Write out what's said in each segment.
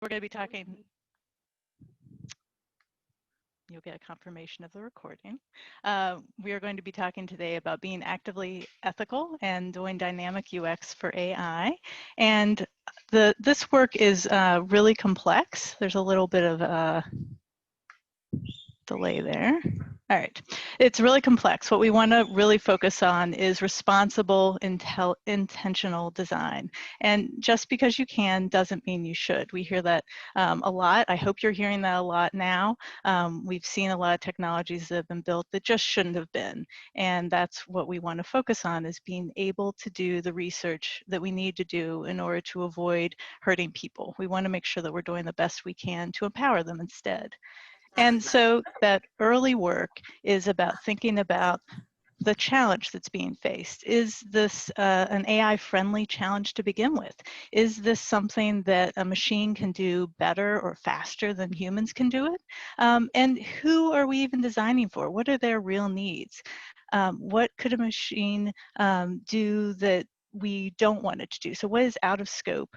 We're going to be talking, you'll get a confirmation of the recording. We are going to be talking today about being actively ethical and doing dynamic UX for AI. And this work is really complex. There's a little bit of delay there. All right, it's really complex. What we want to really focus on is responsible, intentional design. And just because you can doesn't mean you should. We hear that a lot. I hope you're hearing that a lot now. We've seen a lot of technologies that have been built that just shouldn't have been. And that's what we want to focus on, is being able to do the research that we need to do in order to avoid hurting people. We want to make sure that we're doing the best we can to empower them instead. And so that early work is about thinking about the challenge that's being faced. Is this an AI-friendly challenge to begin with? Is this something that a machine can do better or faster than humans can do it? And who are we even designing for? What are their real needs? What could a machine do that we don't want it to do? So what is out of scope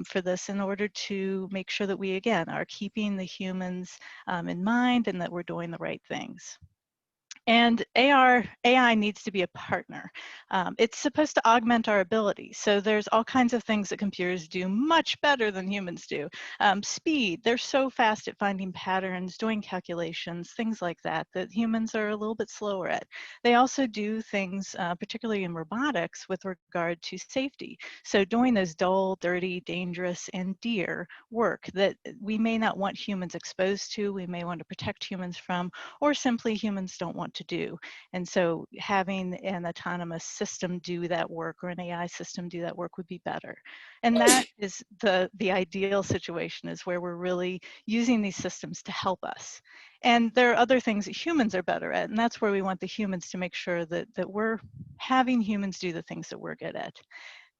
for this, in order to make sure that we, again, are keeping the humans in mind and that we're doing the right things? And AI needs to be a partner. It's supposed to augment our abilities. So there's all kinds of things that computers do much better than humans do. Speed, they're so fast at finding patterns, doing calculations, things like that, that humans are a little bit slower at. They also do things, particularly in robotics, with regard to safety. So doing those dull, dirty, dangerous, and dear work that we may not want humans exposed to, we may want to protect humans from, or simply humans don't want to do. And so having an autonomous system do that work, or an AI system do that work, would be better. And that is the ideal situation, is where we're really using these systems to help us. And there are other things that humans are better at, and that's where we want the humans to make sure that we're having humans do the things that we're good at.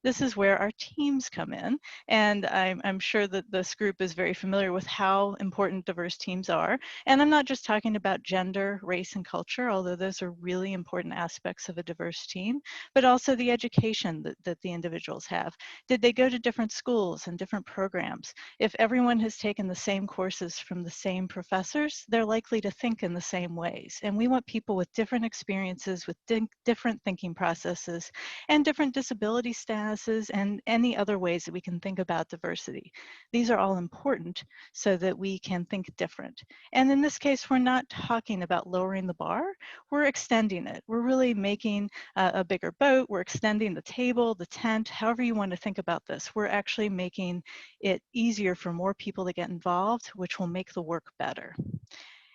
This is where our teams come in, and I'm sure that this group is very familiar with how important diverse teams are. And I'm not just talking about gender, race, and culture, although those are really important aspects of a diverse team, but also the education that the individuals have. Did they go to different schools and different programs? If everyone has taken the same courses from the same professors, they're likely to think in the same ways. And we want people with different experiences, with different thinking processes, and different disability statuses, and any other ways that we can think about diversity. These are all important so that we can think different. And in this case, we're not talking about lowering the bar, we're extending it. We're really making a bigger boat, we're extending the table, the tent, however you want to think about this. We're actually making it easier for more people to get involved, which will make the work better.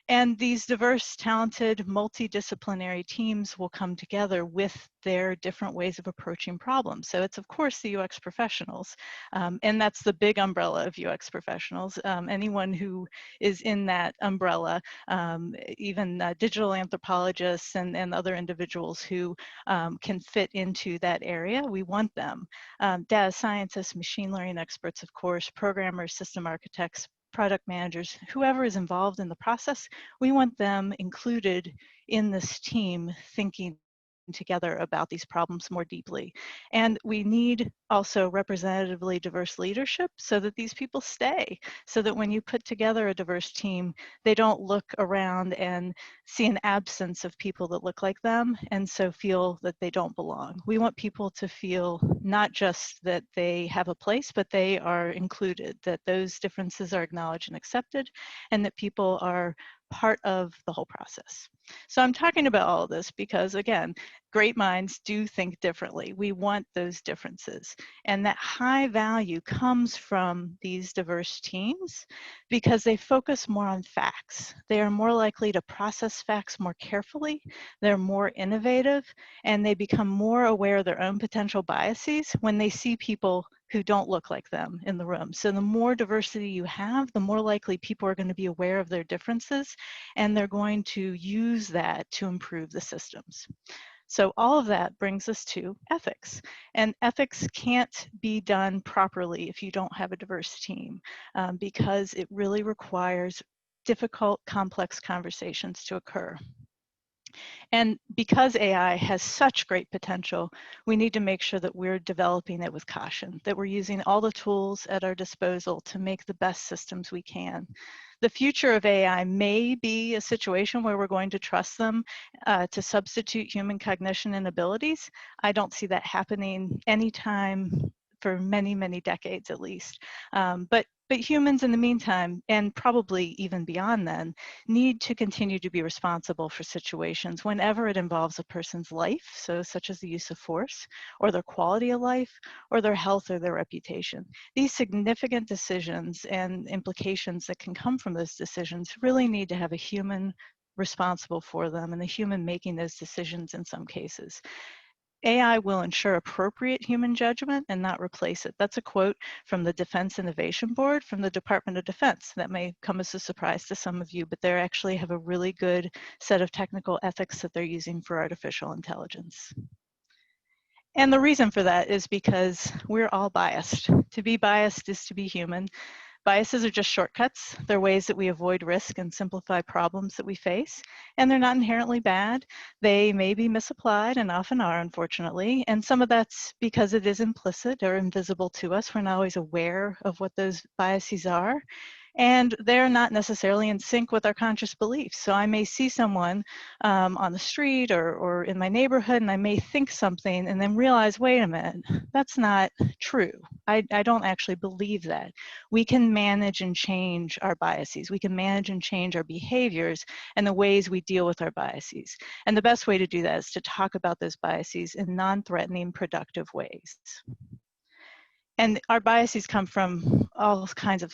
And these diverse, talented, multidisciplinary teams will come together with their different ways of approaching problems. So it's, of course, the UX professionals, and that's the big umbrella of UX professionals. Anyone who is in that umbrella, even digital anthropologists and other individuals who can fit into that area, we want them. Data scientists, machine learning experts, of course, programmers, system architects, product managers, whoever is involved in the process, we want them included in this team thinking together about these problems more deeply. And we need also representatively diverse leadership so that these people stay, so that when you put together a diverse team, they don't look around and see an absence of people that look like them and so feel that they don't belong. We want people to feel not just that they have a place, but they are included, that those differences are acknowledged and accepted, and that people are part of the whole process. So I'm talking about all of this because, again, great minds do think differently. We want those differences. And that high value comes from these diverse teams because they focus more on facts. They are more likely to process facts more carefully, they're more innovative, and they become more aware of their own potential biases when they see people who don't look like them in the room. So the more diversity you have, the more likely people are going to be aware of their differences, and they're going to use that to improve the systems. So all of that brings us to ethics. And ethics can't be done properly if you don't have a diverse team, because it really requires difficult, complex conversations to occur. And because AI has such great potential, we need to make sure that we're developing it with caution, that we're using all the tools at our disposal to make the best systems we can. The future of AI may be a situation where we're going to trust them to substitute human cognition and abilities. I don't see that happening anytime for many, many decades at least. But humans in the meantime, and probably even beyond then, need to continue to be responsible for situations whenever it involves a person's life, so such as the use of force, or their quality of life, or their health or their reputation. These significant decisions and implications that can come from those decisions really need to have a human responsible for them and the human making those decisions in some cases. AI will ensure appropriate human judgment and not replace it. That's a quote from the Defense Innovation Board from the Department of Defense. That may come as a surprise to some of you, but they actually have a really good set of technical ethics that they're using for artificial intelligence. And the reason for that is because we're all biased. To be biased is to be human. Biases are just shortcuts. They're ways that we avoid risk and simplify problems that we face, and they're not inherently bad. They may be misapplied and often are, unfortunately, and some of that's because it is implicit or invisible to us. We're not always aware of what those biases are, and they're not necessarily in sync with our conscious beliefs. So I may see someone on the street or in my neighborhood, and I may think something and then realize, wait a minute, that's not true. I don't actually believe that. We can manage and change our biases. We can manage and change our behaviors and the ways we deal with our biases. And the best way to do that is to talk about those biases in non-threatening, productive ways. And our biases come from all kinds of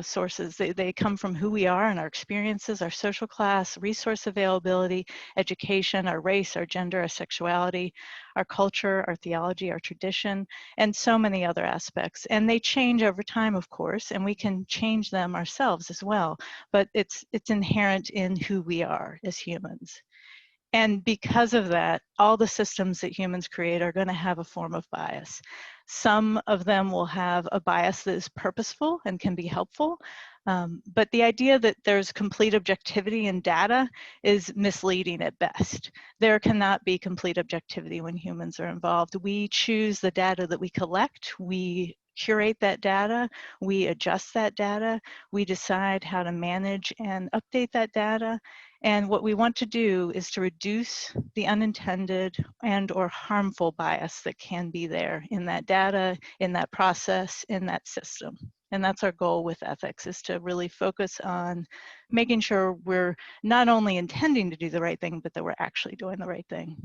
sources. They come from who we are and our experiences, our social class, resource availability, education, our race, our gender, our sexuality, our culture, our theology, our tradition, and so many other aspects. And they change over time, of course, and we can change them ourselves as well. But it's inherent in who we are as humans. And because of that, all the systems that humans create are going to have a form of bias. Some of them will have a bias that is purposeful and can be helpful. But the idea that there's complete objectivity in data is misleading at best. There cannot be complete objectivity when humans are involved. We choose the data that we collect. We curate that data, we adjust that data, we decide how to manage and update that data. And what we want to do is to reduce the unintended and or harmful bias that can be there in that data, in that process, in that system. And that's our goal with ethics, is to really focus on making sure we're not only intending to do the right thing, but that we're actually doing the right thing.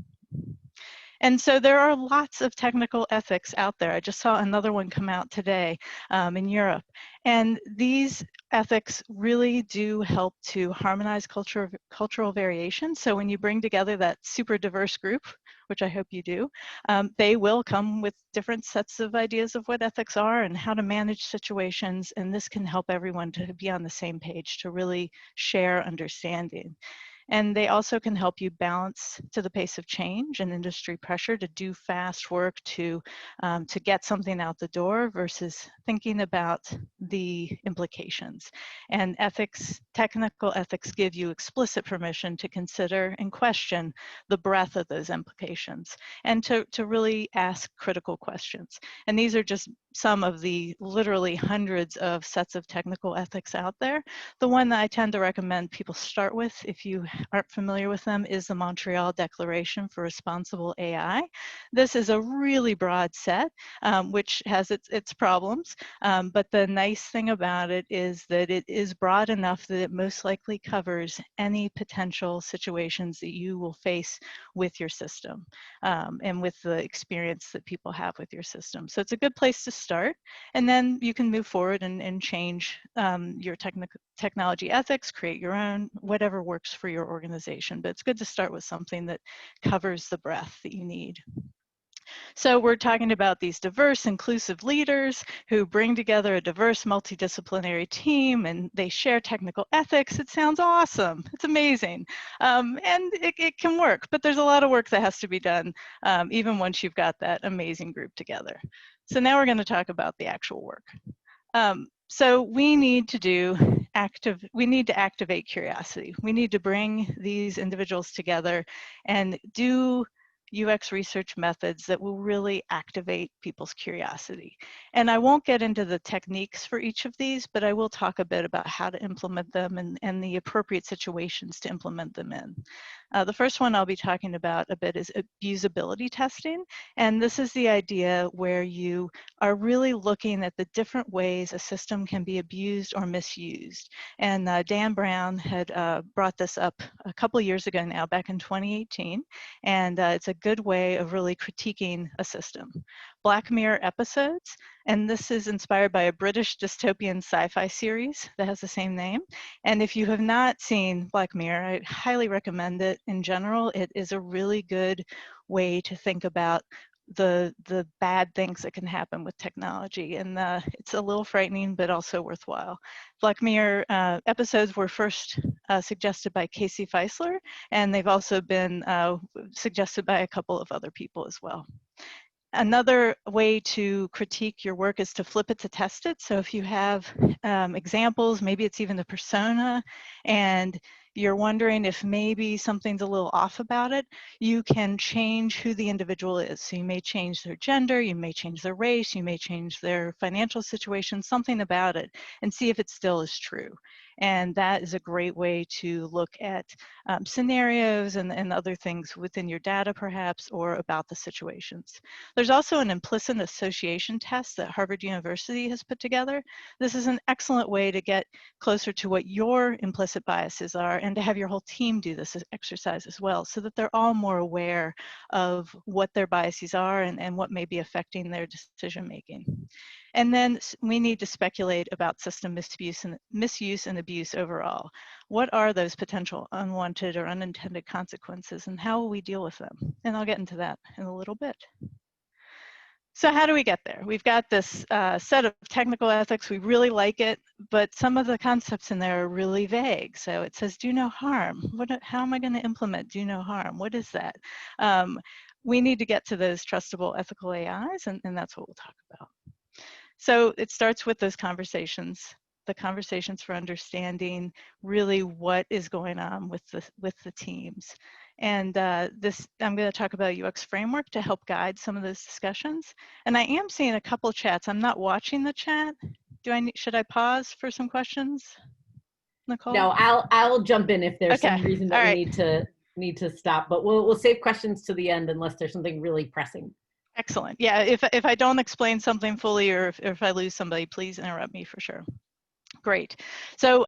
And so there are lots of technical ethics out there. I just saw another one come out today in Europe. And these ethics really do help to harmonize cultural variation. So when you bring together that super diverse group, which I hope you do, they will come with different sets of ideas of what ethics are and how to manage situations. And this can help everyone to be on the same page, to really share understanding. And they also can help you balance to the pace of change and industry pressure to do fast work to get something out the door versus thinking about the implications. And ethics, technical ethics, give you explicit permission to consider and question the breadth of those implications and to really ask critical questions. And these are just some of the literally hundreds of sets of technical ethics out there. The one that I tend to recommend people start with, if you aren't familiar with them, is the Montreal Declaration for Responsible AI. This is a really broad set, which has its problems, but the nice thing about it is that it is broad enough that it most likely covers any potential situations that you will face with your system and with the experience that people have with your system. So it's a good place to start, and then you can move forward and change your technology ethics, create your own, whatever works for your organization. But it's good to start with something that covers the breadth that you need. So we're talking about these diverse, inclusive leaders who bring together a diverse, multidisciplinary team, and they share technical ethics. It sounds awesome. It's amazing. And it can work, but there's a lot of work that has to be done, even once you've got that amazing group together. So now we're going to talk about the actual work. So we need to do we need to activate curiosity. We need to bring these individuals together and do UX research methods that will really activate people's curiosity. And I won't get into the techniques for each of these, but I will talk a bit about how to implement them and the appropriate situations to implement them in. The first one I'll be talking about a bit is abusability testing. And this is the idea where you are really looking at the different ways a system can be abused or misused. And Dan Brown had brought this up a couple years ago now, back in 2018. And it's a good way of really critiquing a system. Black Mirror episodes, and this is inspired by a British dystopian sci-fi series that has the same name. And if you have not seen Black Mirror, I highly recommend it. In general, it is a really good way to think about the bad things that can happen with technology, and it's a little frightening but also worthwhile. Black Mirror episodes were first suggested by Casey Feisler, and they've also been suggested by a couple of other people as well. Another way to critique your work is to flip it to test it. So if you have examples, maybe it's even a persona, and you're wondering if maybe something's a little off about it, you can change who the individual is. So you may change their gender, you may change their race, you may change their financial situation, something about it, and see if it still is true. And that is a great way to look at scenarios and other things within your data perhaps, or about the situations. There's also an implicit association test that Harvard University has put together. This is an excellent way to get closer to what your implicit biases are, and to have your whole team do this exercise as well, so that they're all more aware of what their biases are and what may be affecting their decision making. And then we need to speculate about system misuse and abuse overall. What are those potential unwanted or unintended consequences, and how will we deal with them? And I'll get into that in a little bit. So how do we get there? We've got this set of technical ethics. We really like it, but some of the concepts in there are really vague. So it says do no harm. How am I going to implement do no harm? What is that? We need to get to those trustable ethical AIs, and that's what we'll talk about. So it starts with those conversations, the conversations for understanding really what is going on with the teams. And I'm going to talk about UX framework to help guide some of those discussions. And I am seeing a couple chats. I'm not watching the chat. Should I pause for some questions, Nicole? No, I'll jump in if there's Okay. some reason that we need to stop. But we'll save questions to the end unless there's something really pressing. Excellent. Yeah. If I don't explain something fully, or if I lose somebody, please interrupt me for sure. Great. So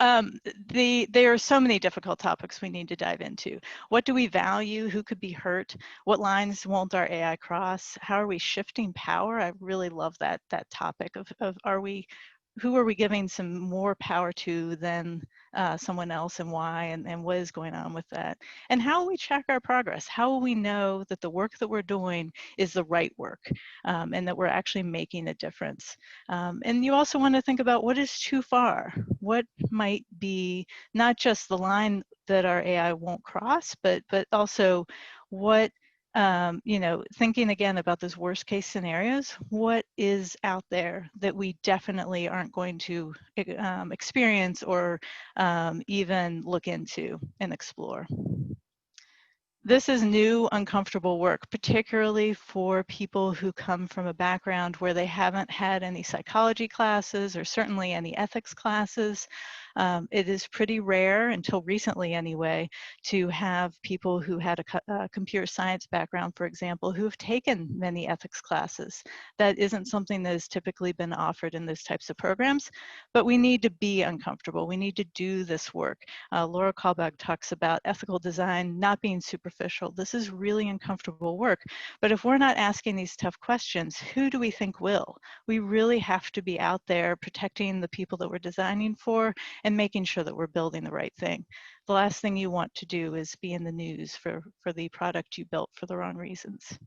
there are so many difficult topics we need to dive into. What do we value? Who could be hurt? What lines won't our AI cross? How are we shifting power? I really love that topic of who are we giving some more power to than someone else, and why, and what is going on with that? And how will we track our progress? How will we know that the work that we're doing is the right work, and that we're actually making a difference? And you also want to think about what is too far. What might be not just the line that our AI won't cross, but also what, thinking again about those worst case scenarios, what is out there that we definitely aren't going to experience or even look into and explore. This is new, uncomfortable work, particularly for people who come from a background where they haven't had any psychology classes or certainly any ethics classes. It is pretty rare, until recently anyway, to have people who had a computer science background, for example, who have taken many ethics classes. That isn't something that has typically been offered in those types of programs, but we need to be uncomfortable. We need to do this work. Laura Kalbach talks about ethical design not being superficial. This is really uncomfortable work, but if we're not asking these tough questions, who do we think will? We really have to be out there protecting the people that we're designing for and making sure that we're building the right thing. The last thing you want to do is be in the news for the product you built for the wrong reasons.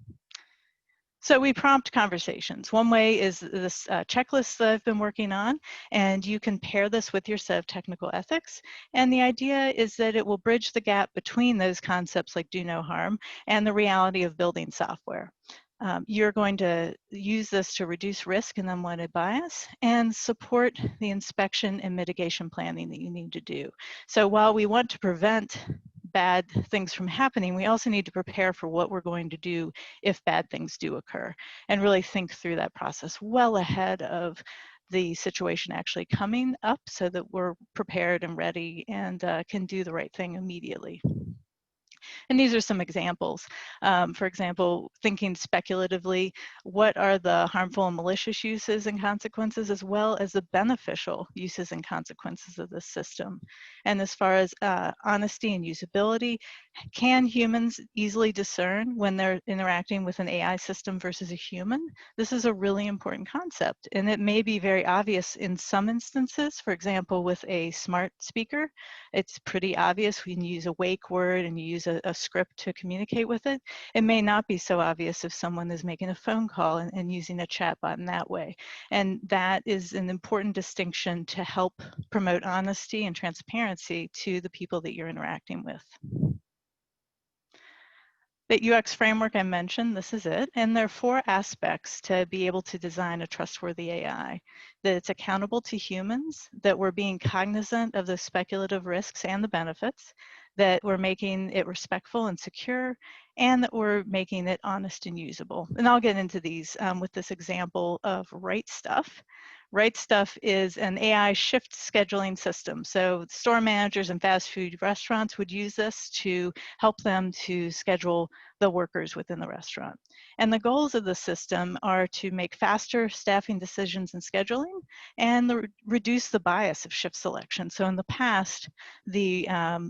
So we prompt conversations. One way is this checklist that I've been working on, and you can pair this with your set of technical ethics. And the idea is that it will bridge the gap between those concepts like do no harm and the reality of building software. You're going to use this to reduce risk and unwanted bias and support the inspection and mitigation planning that you need to do. So while we want to prevent bad things from happening, we also need to prepare for what we're going to do if bad things do occur, and really think through that process well ahead of the situation actually coming up so that we're prepared and ready and can do the right thing immediately. And these are some examples. For example, thinking speculatively, what are the harmful and malicious uses and consequences, as well as the beneficial uses and consequences of this system? And as far as honesty and usability, can humans easily discern when they're interacting with an AI system versus a human? This is a really important concept, and it may be very obvious in some instances. For example, with a smart speaker, it's pretty obvious when you use a wake word and you use a script to communicate with it. It may not be so obvious if someone is making a phone call and using a chat bot in that way. And that is an important distinction to help promote honesty and transparency to the people that you're interacting with. The UX framework I mentioned, this is it. And there are 4 aspects to be able to design a trustworthy AI. That it's accountable to humans, that we're being cognizant of the speculative risks and the benefits, that we're making it respectful and secure, and that we're making it honest and usable. And I'll get into these with this example of RightStaff. RightStaff is an AI shift scheduling system. So store managers and fast food restaurants would use this to help them to schedule the workers within the restaurant. And the goals of the system are to make faster staffing decisions and scheduling and reduce the bias of shift selection. So in the past, the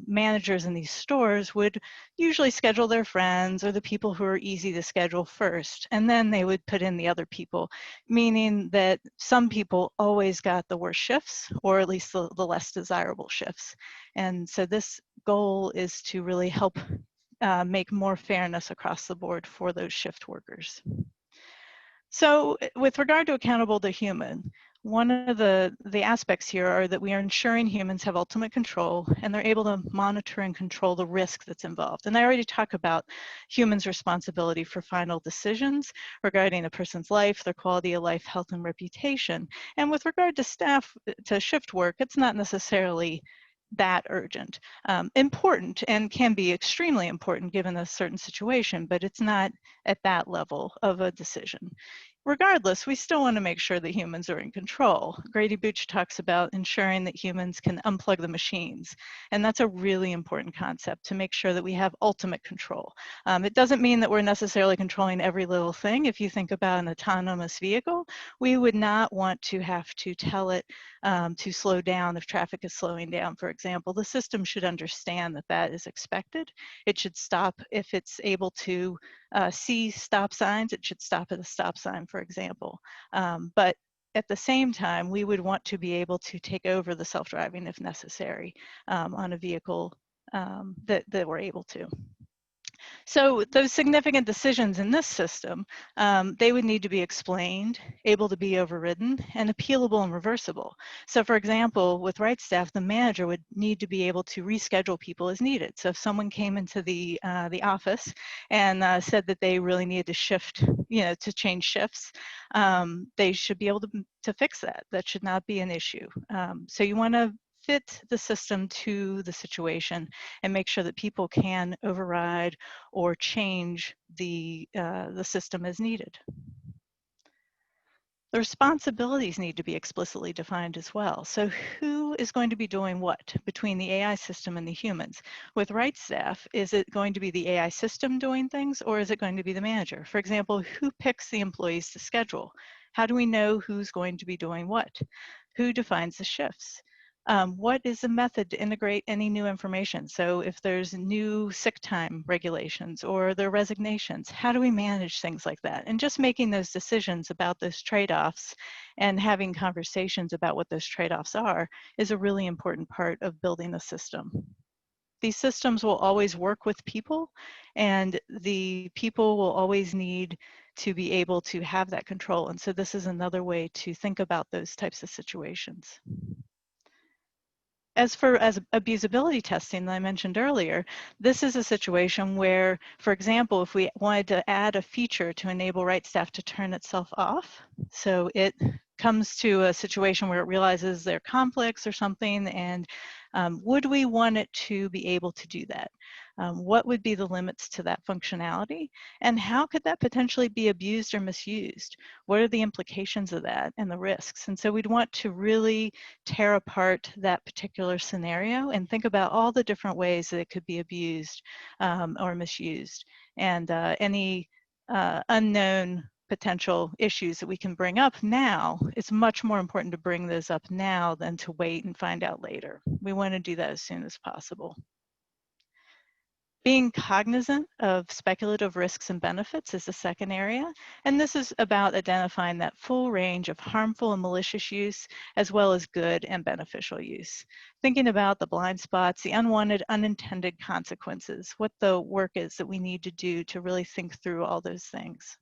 managers in these stores would usually schedule their friends or the people who are easy to schedule first, and then they would put in the other people, meaning that some people always got the worst shifts, or at least the less desirable shifts. And so this goal is to really help make more fairness across the board for those shift workers. So with regard to accountable to human, one of the aspects here are that we are ensuring humans have ultimate control and they're able to monitor and control the risk that's involved. And I already talked about humans' responsibility for final decisions regarding a person's life, their quality of life, health, and reputation. And with regard to staff, to shift work, it's not necessarily that urgent. Important and can be extremely important given a certain situation, but it's not at that level of a decision. Regardless, we still want to make sure that humans are in control. Grady Booch talks about ensuring that humans can unplug the machines. And that's a really important concept, to make sure that we have ultimate control. It doesn't mean that we're necessarily controlling every little thing. If you think about an autonomous vehicle, we would not want to have to tell it to slow down if traffic is slowing down, for example. The system should understand that that is expected. It should stop if it's able to see stop signs, it should stop at a stop sign, for example. But at the same time, we would want to be able to take over the self-driving if necessary on a vehicle that we're able to. So those significant decisions in this system, they would need to be explained, able to be overridden, and appealable and reversible. So for example, with RightStaff, the manager would need to be able to reschedule people as needed. So if someone came into the office and said that they really needed to shift, to change shifts, they should be able to fix that. That should not be an issue. So you want to fit the system to the situation and make sure that people can override or change the system as needed. The responsibilities need to be explicitly defined as well. So who is going to be doing what between the AI system and the humans? With RightStaff, is it going to be the AI system doing things, or is it going to be the manager? For example, who picks the employees to schedule? How do we know who's going to be doing what? Who defines the shifts? What is the method to integrate any new information? So if there's new sick time regulations or there are resignations, how do we manage things like that? And just making those decisions about those trade-offs and having conversations about what those trade-offs are is a really important part of building the system. These systems will always work with people, and the people will always need to be able to have that control. And so this is another way to think about those types of situations. As abusability testing that I mentioned earlier, this is a situation where, for example, if we wanted to add a feature to enable RightStaff to turn itself off, so it comes to a situation where it realizes there are conflicts or something, and would we want it to be able to do that? What would be the limits to that functionality? And how could that potentially be abused or misused? What are the implications of that and the risks? And so we'd want to really tear apart that particular scenario and think about all the different ways that it could be abused or misused, and any unknown potential issues that we can bring up now. It's much more important to bring those up now than to wait and find out later. We want to do that as soon as possible. Being cognizant of speculative risks and benefits is the second area, and this is about identifying that full range of harmful and malicious use, as well as good and beneficial use. Thinking about the blind spots, the unwanted, unintended consequences, what the work is that we need to do to really think through all those things.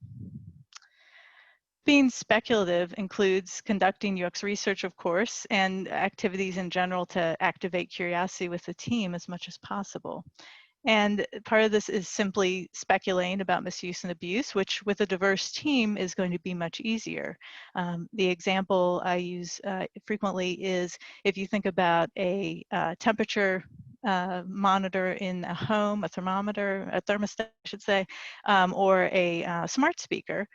Being speculative includes conducting UX research, of course, and activities in general to activate curiosity with the team as much as possible. And part of this is simply speculating about misuse and abuse, which with a diverse team is going to be much easier. The example I use frequently is if you think about a temperature monitor in a home, a thermometer, a thermostat, I should say, or a smart speaker.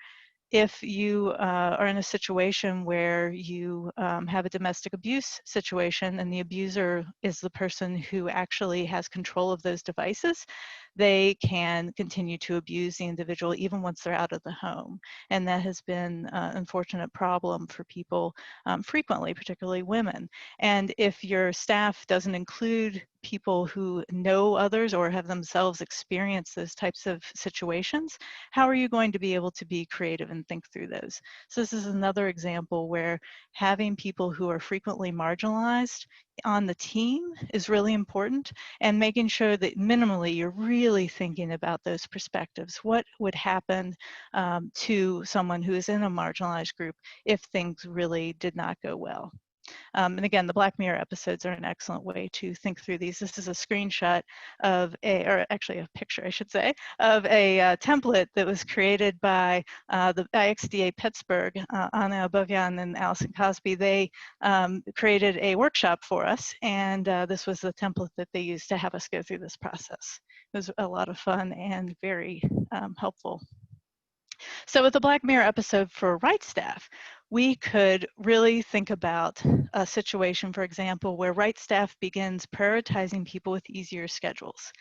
If you are in a situation where you have a domestic abuse situation and the abuser is the person who actually has control of those devices, they can continue to abuse the individual even once they're out of the home. And that has been an unfortunate problem for people frequently, particularly women. And if your staff doesn't include people who know others or have themselves experienced those types of situations, how are you going to be able to be creative and think through those? So this is another example where having people who are frequently marginalized on the team is really important, and making sure that minimally you're really thinking about those perspectives. What would happen to someone who is in a marginalized group if things really did not go well? And again, the Black Mirror episodes are an excellent way to think through these. This is a screenshot of or actually a picture, I should say, of a template that was created by the IXDA Pittsburgh, Anna Abovyan and Allison Cosby. They created a workshop for us, and this was the template that they used to have us go through this process. It was a lot of fun and very helpful. So with the Black Mirror episode for RightStaff, we could really think about a situation, for example, where RightStaff begins prioritizing people with easier schedules.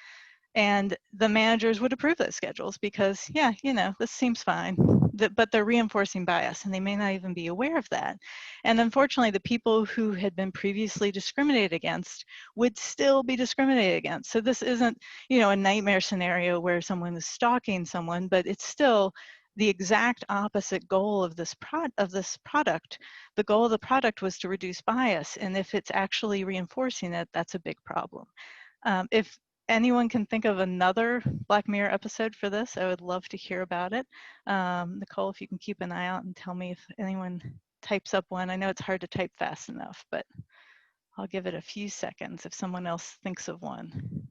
And the managers would approve those schedules because, yeah, you know, this seems fine, but they're reinforcing bias and they may not even be aware of that. And unfortunately, the people who had been previously discriminated against would still be discriminated against. So this isn't, you know, a nightmare scenario where someone is stalking someone, but it's still the exact opposite goal of this product. The goal of the product was to reduce bias, and if it's actually reinforcing it, that's a big problem. If anyone can think of another Black Mirror episode for this, I would love to hear about it. Nicole, if you can keep an eye out and tell me if anyone types up one. I know it's hard to type fast enough, but I'll give it a few seconds if someone else thinks of one.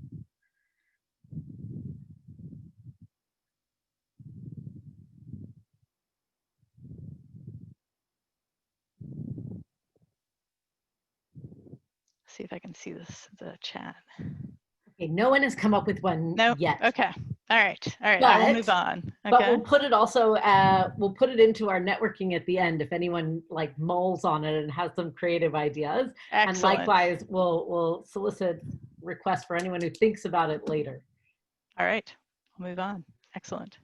See if I can see the chat. Okay, no one has come up with one yet. Okay. All right. I will move on. Okay. But we'll put it also, we'll put it into our networking at the end if anyone like mulls on it and has some creative ideas. Excellent. And likewise, we'll solicit requests for anyone who thinks about it later. All right, we'll move on. Excellent.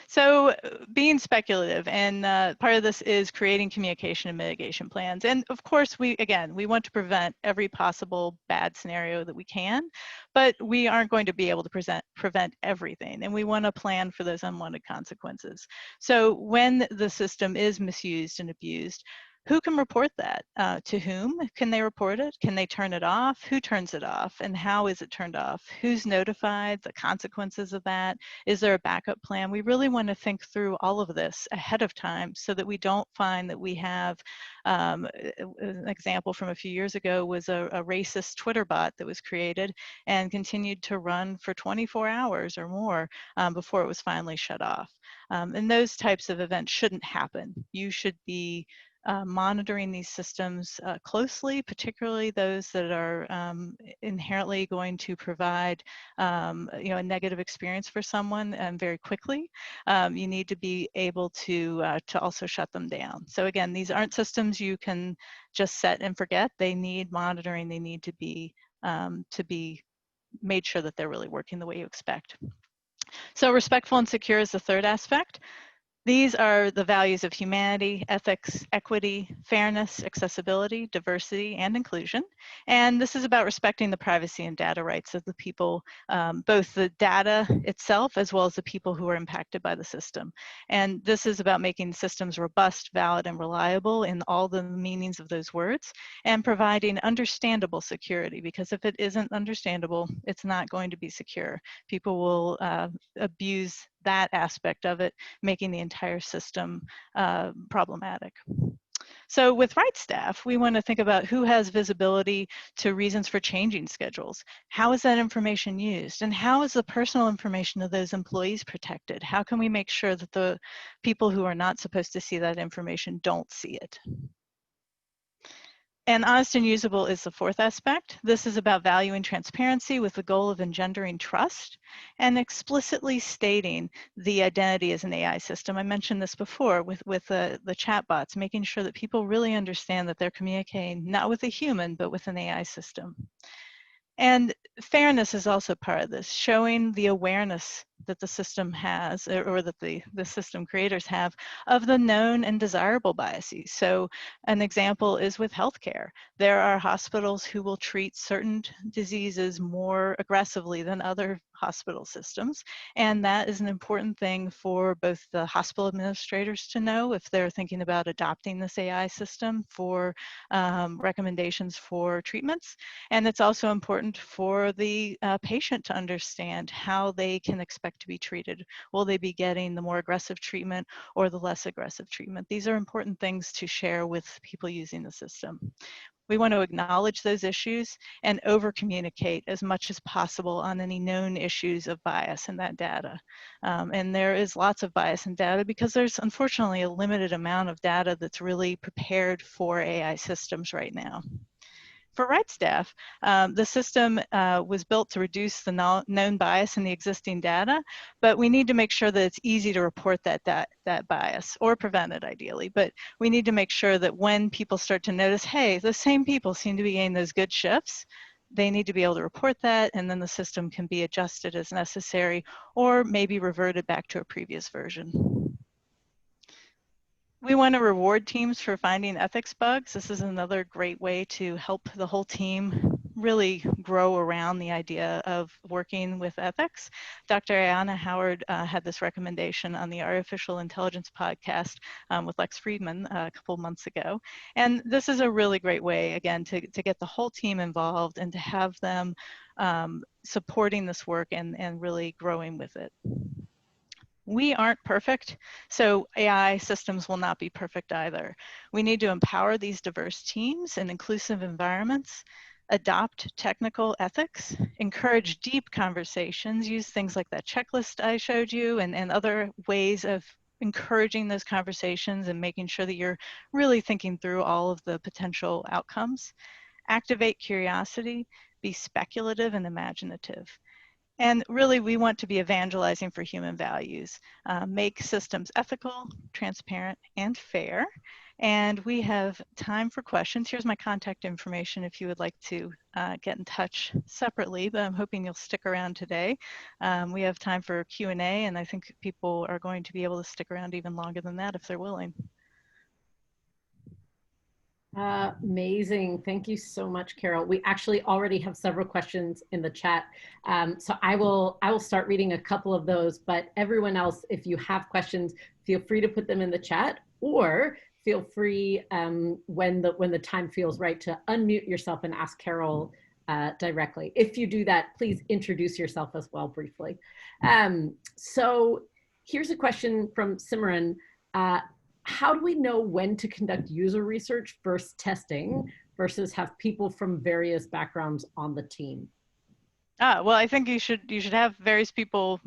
So being speculative, and part of this is creating communication and mitigation plans. And of course, we want to prevent every possible bad scenario that we can, but we aren't going to be able to prevent everything. And we want to plan for those unwanted consequences. So when the system is misused and abused, Who can report that? To whom can they report it? Can they turn it off? Who turns it off? And how is it turned off? Who's notified? The consequences of that? Is there a backup plan? We really want to think through all of this ahead of time so that we don't find that we have, an example from a few years ago was a racist Twitter bot that was created and continued to run for 24 hours or more before it was finally shut off. And those types of events shouldn't happen. You should be monitoring these systems closely, particularly those that are inherently going to provide a negative experience for someone very quickly. You need to be able to also shut them down. So again, these aren't systems you can just set and forget. They need monitoring. They need to be made sure that they're really working the way you expect. So respectful and secure is the third aspect. These are the values of humanity, ethics, equity, fairness, accessibility, diversity, and inclusion. And this is about respecting the privacy and data rights of the people, both the data itself as well as the people who are impacted by the system. And this is about making systems robust, valid, and reliable in all the meanings of those words, and providing understandable security, because if it isn't understandable, it's not going to be secure. People will abuse that aspect of it, making the entire system problematic. So with RightStaff, we want to think about who has visibility to reasons for changing schedules. How is that information used? And how is the personal information of those employees protected? How can we make sure that the people who are not supposed to see that information don't see it? And honest and usable is the fourth aspect. This is about valuing transparency with the goal of engendering trust and explicitly stating the identity as an AI system. I mentioned this before with the chatbots, making sure that people really understand that they're communicating not with a human, but with an AI system. And fairness is also part of this, showing the awareness that the system has, or that the system creators have, of the known and desirable biases. So an example is with healthcare. There are hospitals who will treat certain diseases more aggressively than other hospital systems. And that is an important thing for both the hospital administrators to know if they're thinking about adopting this AI system for recommendations for treatments. And it's also important for the patient to understand how they can expect to be treated. Will they be getting the more aggressive treatment or the less aggressive treatment? These are important things to share with people using the system. We want to acknowledge those issues and over-communicate as much as possible on any known issues of bias in that data. And there is lots of bias in data because there's unfortunately a limited amount of data that's really prepared for AI systems right now. For RightStaff, the system was built to reduce the known bias in the existing data, but we need to make sure that it's easy to report that bias, or prevent it ideally. But we need to make sure that when people start to notice, hey, the same people seem to be getting those good shifts, they need to be able to report that, and then the system can be adjusted as necessary, or maybe reverted back to a previous version. We want to reward teams for finding ethics bugs. This is another great way to help the whole team really grow around the idea of working with ethics. Dr. Ayanna Howard had this recommendation on the Artificial Intelligence podcast with Lex Friedman a couple months ago. And this is a really great way, again, to get the whole team involved and to have them supporting this work and really growing with it. We aren't perfect, so AI systems will not be perfect either. We need to empower these diverse teams in inclusive environments, adopt technical ethics, encourage deep conversations, use things like that checklist I showed you, and other ways of encouraging those conversations and making sure that you're really thinking through all of the potential outcomes. Activate curiosity, be speculative and imaginative. And really, we want to be evangelizing for human values, make systems ethical, transparent, and fair. And we have time for questions. Here's my contact information if you would like to get in touch separately, but I'm hoping you'll stick around today. We have time for Q&A, and I think people are going to be able to stick around even longer than that if they're willing. Amazing. Thank you so much, Carol. We actually already have several questions in the chat. So I will start reading a couple of those, but everyone else, if you have questions, feel free to put them in the chat or feel free when the time feels right to unmute yourself and ask Carol directly. If you do that, please introduce yourself as well briefly. So here's a question from Simran. How do we know when to conduct user research versus testing versus have people from various backgrounds on the team? Well, I think you should have various people,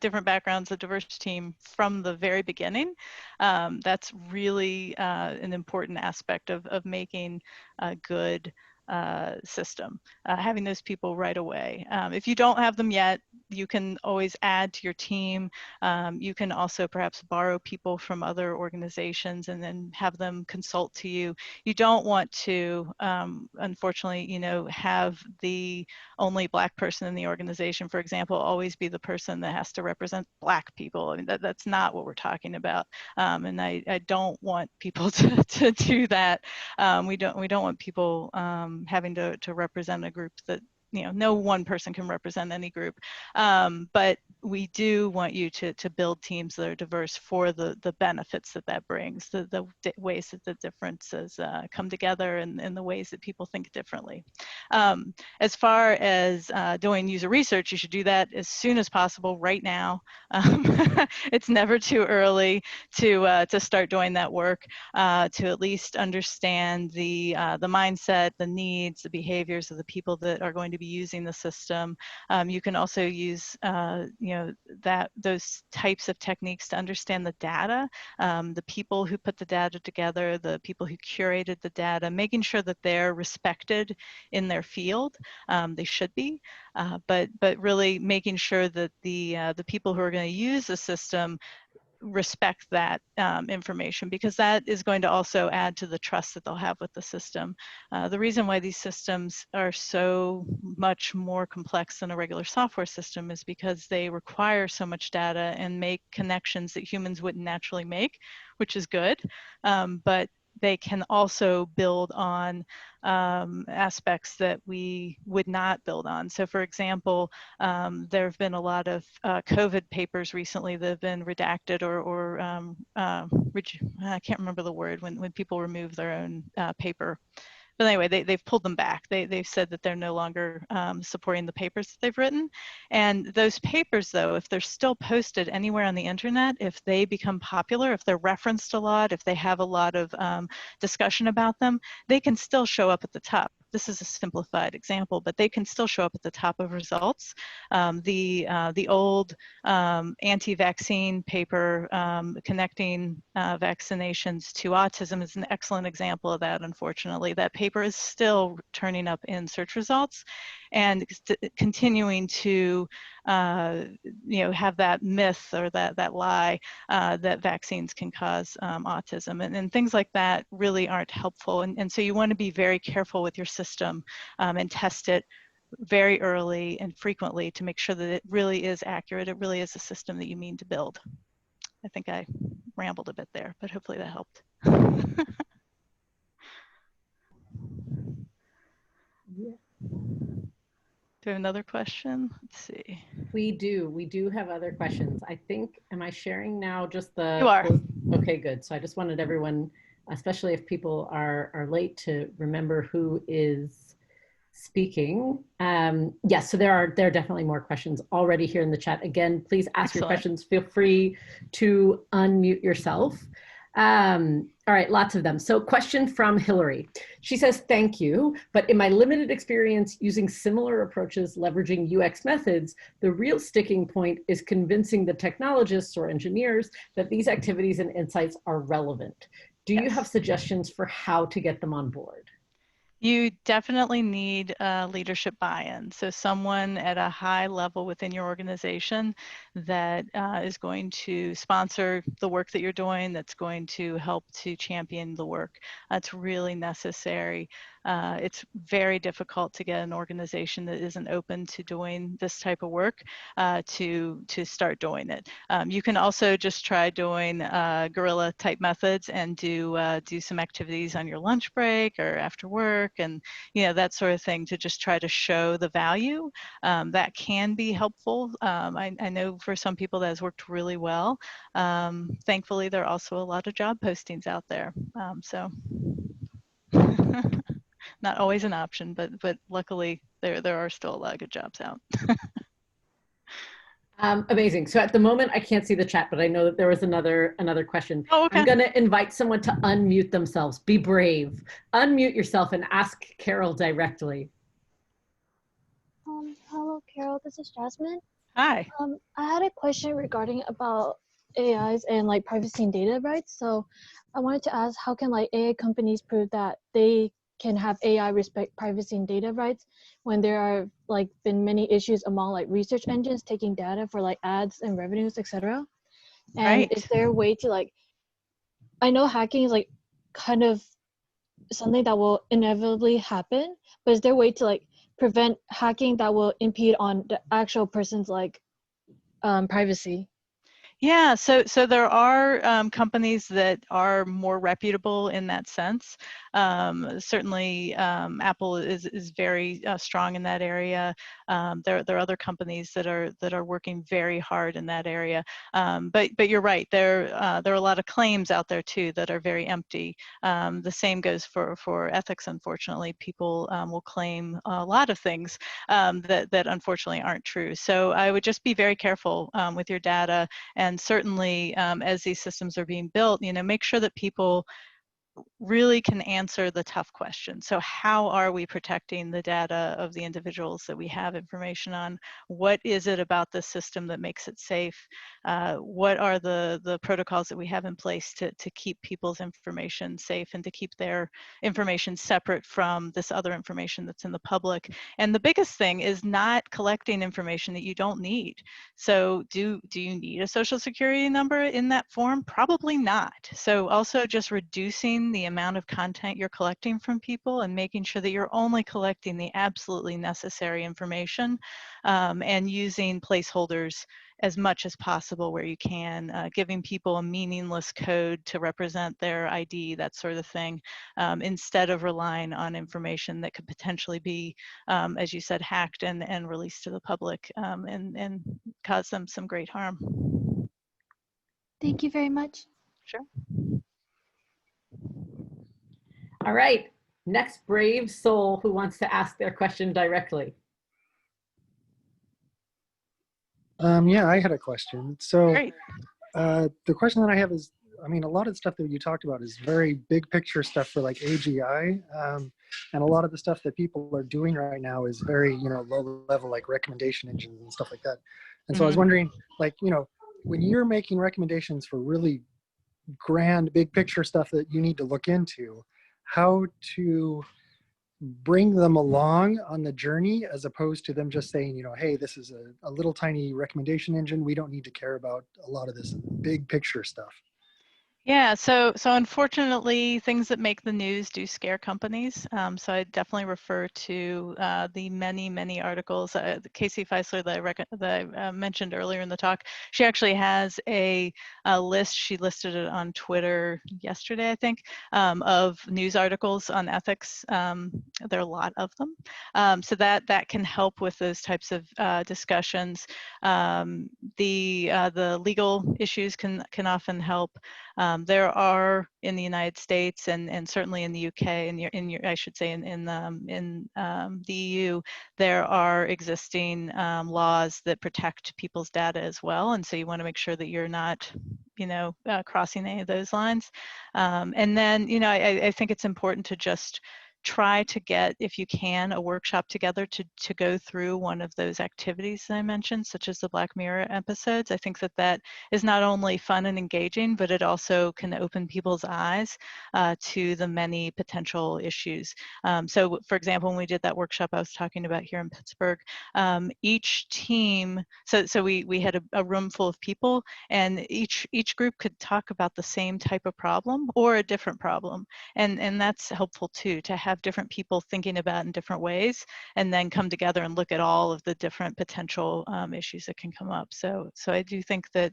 different backgrounds, a diverse team from the very beginning. That's really an important aspect of making a good system, having those people right away. If you don't have them yet, you can always add to your team. You can also perhaps borrow people from other organizations and then have them consult to you. You don't want to, unfortunately, have the only Black person in the organization, for example, always be the person that has to represent Black people. I mean, that's not what we're talking about. And I don't want people to do that. We don't want people having to represent a group that, no one person can represent any group. But we do want you to build teams that are diverse for the benefits that brings, the ways that the differences come together, and the ways that people think differently. As far as doing user research, you should do that as soon as possible, right now. It's never too early to start doing that work, to at least understand the mindset, the needs, the behaviors of the people that are going to be using the system. You can also use those types of techniques to understand the data, the people who put the data together, the people who curated the data, making sure that they're respected in their field. They should be, but really making sure that the people who are going to use the system respect that information, because that is going to also add to the trust that they'll have with the system. The reason why these systems are so much more complex than a regular software system is because they require so much data and make connections that humans wouldn't naturally make, which is good, but they can also build on aspects that we would not build on. So for example, there have been a lot of COVID papers recently that have been redacted or I can't remember the word, when people remove their own paper. But anyway, they've pulled them back. They've said that they're no longer supporting the papers that they've written. And those papers, though, if they're still posted anywhere on the internet, if they become popular, if they're referenced a lot, if they have a lot of discussion about them, they can still show up at the top. This is a simplified example, but they can still show up at the top of results. The old anti-vaccine paper, connecting vaccinations to autism, is an excellent example of that. Unfortunately, that paper is still turning up in search results, and continuing to have that myth or that lie that vaccines can cause autism, and things like that really aren't helpful. And so you want to be very careful with your system and test it very early and frequently to make sure that it really is accurate. It really is a system that you mean to build. I think I rambled a bit there, but hopefully that helped. Yeah. Do we have another question? Let's see. We do have other questions. I think, am I sharing now just the? You are. Okay, good. So I just wanted everyone, especially if people are late, to remember who is speaking. Yes, so there are definitely more questions already here in the chat. Again, please ask your questions. Feel free to unmute yourself. All right, lots of them. So question from Hillary. She says, thank you, but in my limited experience using similar approaches leveraging UX methods, the real sticking point is convincing the technologists or engineers that these activities and insights are relevant. Do you have suggestions for how to get them on board? You definitely need leadership buy-in. So someone at a high level within your organization that is going to sponsor the work that you're doing, that's going to help to champion the work. That's really necessary. It's very difficult to get an organization that isn't open to doing this type of work to start doing it. You can also just try doing guerrilla type methods and do some activities on your lunch break or after work, and that sort of thing, to just try to show the value. That can be helpful. I know for some people that has worked really well. Thankfully, there are also a lot of job postings out there. So not always an option, but luckily there are still a lot of good jobs out. Amazing. So at the moment, I can't see the chat, but I know that there was another question. Oh, okay. I'm going to invite someone to unmute themselves. Be brave. Unmute yourself and ask Carol directly. Hello, Carol. This is Jasmine. Hi. I had a question regarding about AIs and like privacy and data rights. So I wanted to ask, how can like AI companies prove that they can have AI respect privacy and data rights when there are like been many issues among like research engines taking data for like ads and revenues, etc. And Right. is there a way to like, I know hacking is like kind of something that will inevitably happen, but is there a way to like prevent hacking that will impede on the actual person's like privacy? Yeah, so there are companies that are more reputable in that sense. Certainly, Apple is very strong in that area. There are other companies that are working very hard in that area. But you're right. There are a lot of claims out there too that are very empty. The same goes for ethics. Unfortunately, people will claim a lot of things that unfortunately aren't true. So I would just be very careful with your data. And certainly, as these systems are being built, make sure that people really can answer the tough question. So how are we protecting the data of the individuals that we have information on? What is it about the system that makes it safe? What are the protocols that we have in place to keep people's information safe and to keep their information separate from this other information that's in the public? And the biggest thing is not collecting information that you don't need. So do you need a social security number in that form? Probably not. So also just reducing the amount of content you're collecting from people and making sure that you're only collecting the absolutely necessary information, and using placeholders as much as possible where you can, giving people a meaningless code to represent their ID, that sort of thing, instead of relying on information that could potentially be, as you said, hacked and released to the public, and cause them some great harm. Thank you very much. Sure. All right, next brave soul who wants to ask their question directly. Yeah, I had a question. So Great. the question that I have is, I mean, a lot of the stuff that you talked about is very big picture stuff for like AGI. And a lot of the stuff that people are doing right now is very, low level, like recommendation engines and stuff like that. And so I was wondering, like, when you're making recommendations for really grand, big picture stuff that you need to look into, how to bring them along on the journey as opposed to them just saying, hey, this is a little tiny recommendation engine. We don't need to care about a lot of this big picture stuff. Yeah, so unfortunately, things that make the news do scare companies. So I definitely refer to the many articles. Casey Feisler that I mentioned earlier in the talk, she actually has a list. She listed it on Twitter yesterday, I think, of news articles on ethics. There are a lot of them, so that can help with those types of discussions. The legal issues can often help. There are in the United States and certainly in the UK and I should say in the EU, there are existing laws that protect people's data as well, and so you want to make sure that you're not crossing any of those lines. And then I think it's important to just try to get, if you can, a workshop together to go through one of those activities that I mentioned, such as the Black Mirror episodes. I think that is not only fun and engaging, but it also can open people's eyes to the many potential issues. So for example, when we did that workshop I was talking about here in Pittsburgh, each team, so we had a room full of people, and each group could talk about the same type of problem or a different problem. And that's helpful too, to have have different people thinking about in different ways, and then come together and look at all of the different potential issues that can come up. So I do think that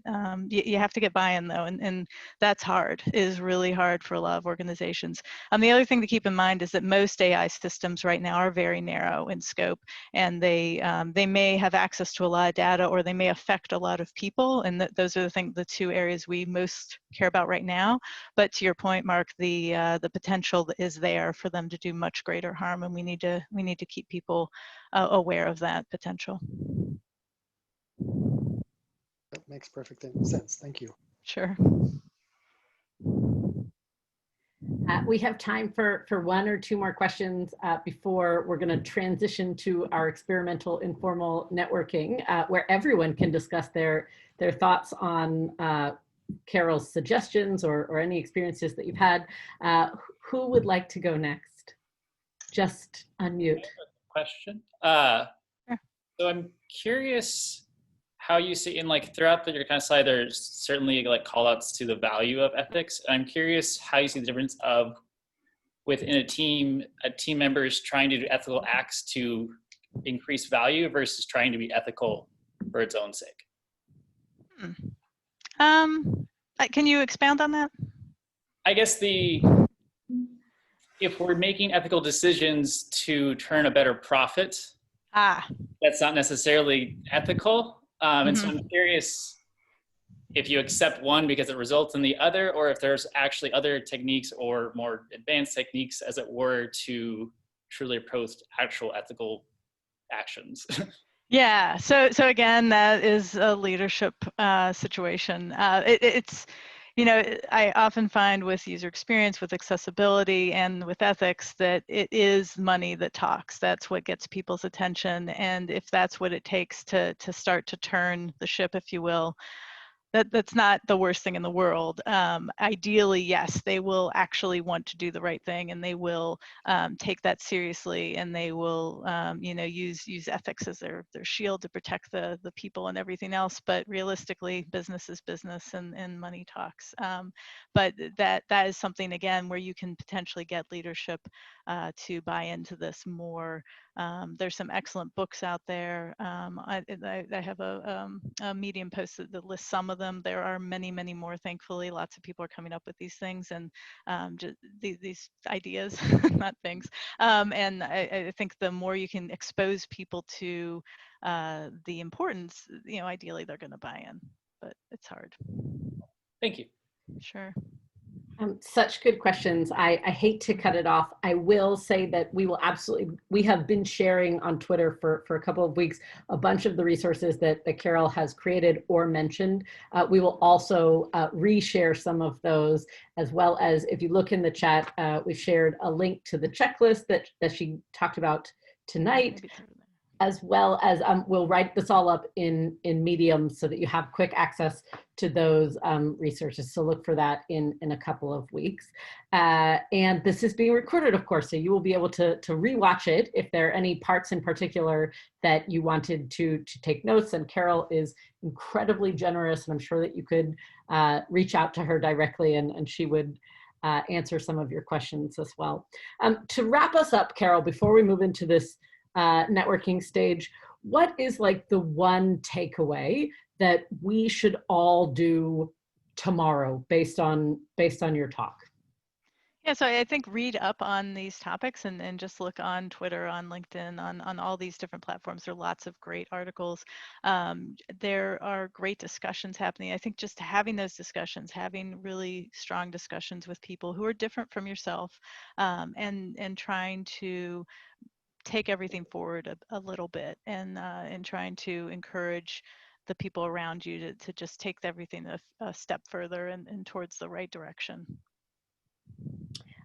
you have to get buy-in though, and that's hard. It is really hard for a lot of organizations. The other thing to keep in mind is that most AI systems right now are very narrow in scope, and they may have access to a lot of data, or they may affect a lot of people, and those are the two areas we most care about right now. But to your point, Mark, the potential is there for them to do much greater harm, and we need to keep people aware of that potential. That makes perfect sense. Thank you. Sure. We have time for one or two more questions before we're going to transition to our experimental informal networking, where everyone can discuss their thoughts on Carol's suggestions or any experiences that you've had. Who would like to go next? Just unmute. Question. Sure. So I'm curious how you see in throughout your kind of slide, there's certainly call outs to the value of ethics. I'm curious how you see the difference of within a team members trying to do ethical acts to increase value versus trying to be ethical for its own sake. Can you expand on that? I guess if we're making ethical decisions to turn a better profit, that's not necessarily ethical. And so I'm curious if you accept one because it results in the other, or if there's actually other techniques or more advanced techniques, as it were, to truly approach actual ethical actions. Yeah, so again, that is a leadership situation. It's, I often find with user experience, with accessibility, and with ethics that it is money that talks. That's what gets people's attention, and if that's what it takes to start to turn the ship, if you will, that's not the worst thing in the world. Ideally, yes, they will actually want to do the right thing, and they will take that seriously, and they will, use ethics as their shield to protect the people and everything else. But realistically, business is business, and money talks. But that is something, again, where you can potentially get leadership to buy into this more. There's some excellent books out there. I have a Medium post that lists some of them. There are many, many more, thankfully. Lots of people are coming up with these things, and just these ideas, not things. And I think the more you can expose people to the importance, ideally they're going to buy in, but it's hard. Thank you. Sure. Such good questions. I hate to cut it off. I will say that we have been sharing on Twitter for a couple of weeks a bunch of the resources that Carol has created or mentioned. We will also reshare some of those, as well as, if you look in the chat, we shared a link to the checklist that she talked about tonight, as well as we'll write this all up in Medium so that you have quick access to those resources. So look for that in a couple of weeks. And this is being recorded, of course, so you will be able to rewatch it if there are any parts in particular that you wanted to take notes. And Carol is incredibly generous, and I'm sure that you could reach out to her directly, and she would answer some of your questions as well. To wrap us up, Carol, before we move into this networking stage, what is the one takeaway that we should all do tomorrow based on your talk? Yeah, so I think read up on these topics and just look on Twitter, on LinkedIn, on all these different platforms. There are lots of great articles. There are great discussions happening. I think just having those discussions, having really strong discussions with people who are different from yourself, and trying to take everything forward a little bit, and trying to encourage the people around you to just take everything a step further and towards the right direction.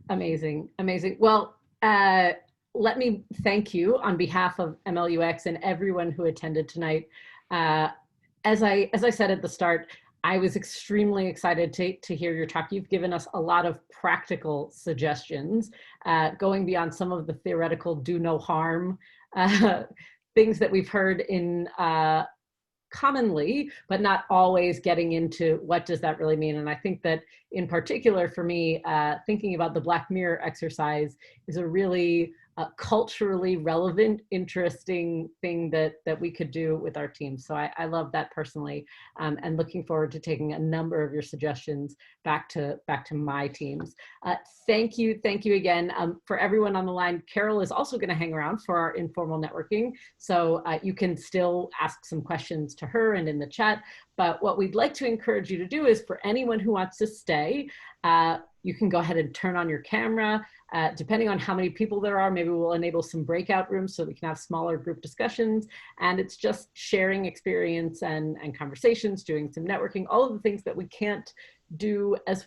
Amazing, amazing. Well, let me thank you on behalf of MLUX and everyone who attended tonight. As I said at the start, I was extremely excited to hear your talk. You've given us a lot of practical suggestions, going beyond some of the theoretical do no harm things that we've heard in commonly, but not always getting into what does that really mean. And I think that in particular for me, thinking about the Black Mirror exercise is a really culturally relevant, interesting thing that we could do with our team. So I love that personally, and looking forward to taking a number of your suggestions back to my teams. Thank you again. For everyone on the line, Carol is also going to hang around for our informal networking, so you can still ask some questions to her and in the chat. But what we'd like to encourage you to do is, for anyone who wants to stay, you can go ahead and turn on your camera. Depending on how many people there are, maybe we'll enable some breakout rooms so we can have smaller group discussions. And it's just sharing experience and conversations, doing some networking, all of the things that we can't do as